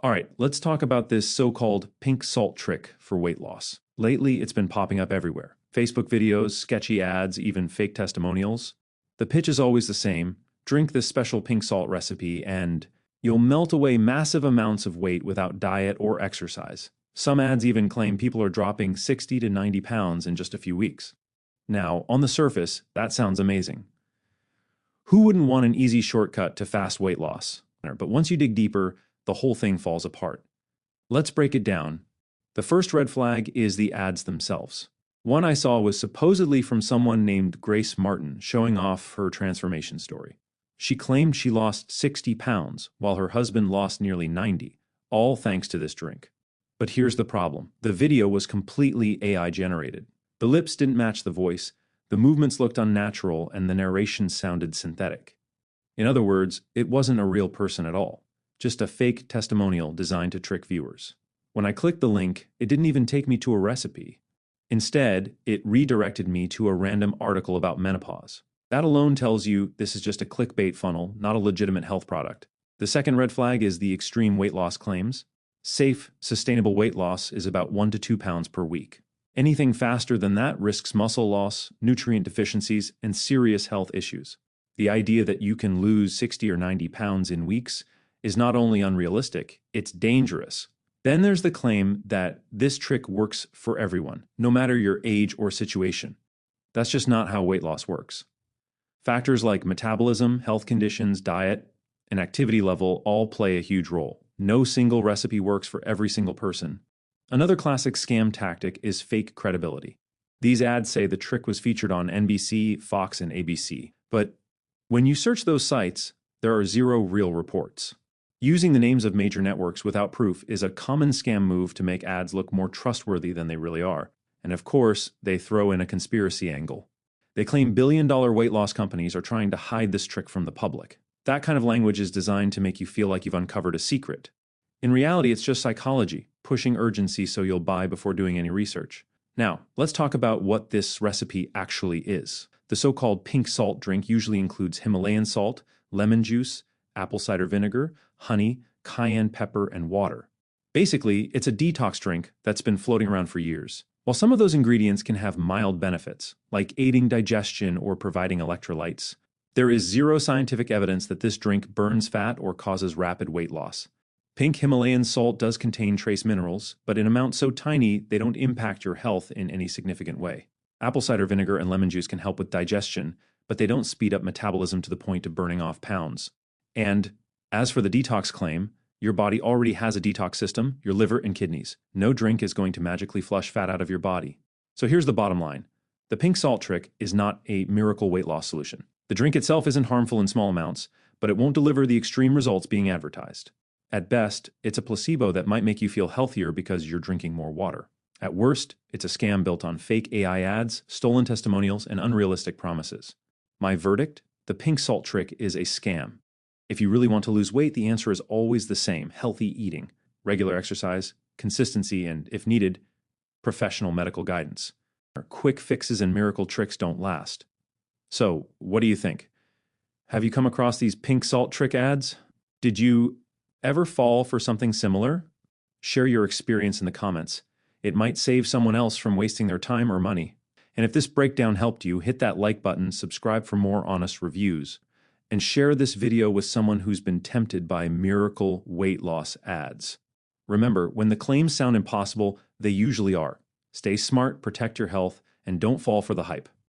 All right, let's talk about this so-called pink salt trick for weight loss. Lately, it's been popping up everywhere. Facebook videos, sketchy ads, even fake testimonials. The pitch is always the same. Drink this special pink salt recipe and you'll melt away massive amounts of weight without diet or exercise. Some ads even claim people are dropping 60 to 90 pounds in just a few weeks. Now, on the surface, that sounds amazing. Who wouldn't want an easy shortcut to fast weight loss? But once you dig deeper, the whole thing falls apart. Let's break it down. The first red flag is the ads themselves. One I saw was supposedly from someone named Grace Martin showing off her transformation story. She claimed she lost 60 pounds while her husband lost nearly 90, all thanks to this drink. But here's the problem. The video was completely AI generated. The lips didn't match the voice, the movements looked unnatural, and the narration sounded synthetic. In other words, it wasn't a real person at all, just a fake testimonial designed to trick viewers. When I clicked the link, it didn't even take me to a recipe. Instead, it redirected me to a random article about menopause. That alone tells you this is just a clickbait funnel, not a legitimate health product. The second red flag is the extreme weight loss claims. Safe, sustainable weight loss is about 1 to 2 pounds per week. Anything faster than that risks muscle loss, nutrient deficiencies, and serious health issues. The idea that you can lose 60 or 90 pounds in weeks is not only unrealistic, it's dangerous. Then there's the claim that this trick works for everyone, no matter your age or situation. That's just not how weight loss works. Factors like metabolism, health conditions, diet, and activity level all play a huge role. No single recipe works for every single person. Another classic scam tactic is fake credibility. These ads say the trick was featured on NBC, Fox, and ABC. But when you search those sites, there are zero real reports. Using the names of major networks without proof is a common scam move to make ads look more trustworthy than they really are. And of course, they throw in a conspiracy angle. They claim billion-dollar weight loss companies are trying to hide this trick from the public. That kind of language is designed to make you feel like you've uncovered a secret. In reality, it's just psychology, pushing urgency so you'll buy before doing any research. Now, let's talk about what this recipe actually is. The so-called pink salt drink usually includes Himalayan salt, lemon juice, apple cider vinegar, honey, cayenne pepper, and water. Basically, it's a detox drink that's been floating around for years. While some of those ingredients can have mild benefits, like aiding digestion or providing electrolytes, there is zero scientific evidence that this drink burns fat or causes rapid weight loss. Pink Himalayan salt does contain trace minerals, but in amounts so tiny they don't impact your health in any significant way. Apple cider vinegar and lemon juice can help with digestion, but they don't speed up metabolism to the point of burning off pounds. And as for the detox claim, your body already has a detox system, your liver and kidneys. No drink is going to magically flush fat out of your body. So here's the bottom line. The pink salt trick is not a miracle weight loss solution. The drink itself isn't harmful in small amounts, but it won't deliver the extreme results being advertised. At best, it's a placebo that might make you feel healthier because you're drinking more water. At worst, it's a scam built on fake AI ads, stolen testimonials, and unrealistic promises. My verdict? The pink salt trick is a scam. If you really want to lose weight, the answer is always the same: healthy eating, regular exercise, consistency, and, if needed, professional medical guidance. Quick fixes and miracle tricks don't last. So, what do you think? Have you come across these pink salt trick ads? Did you ever fall for something similar? Share your experience in the comments. It might save someone else from wasting their time or money. And if this breakdown helped you, hit that like button, subscribe for more honest reviews, and share this video with someone who's been tempted by miracle weight loss ads. Remember, when the claims sound impossible, they usually are. Stay smart, protect your health, and don't fall for the hype.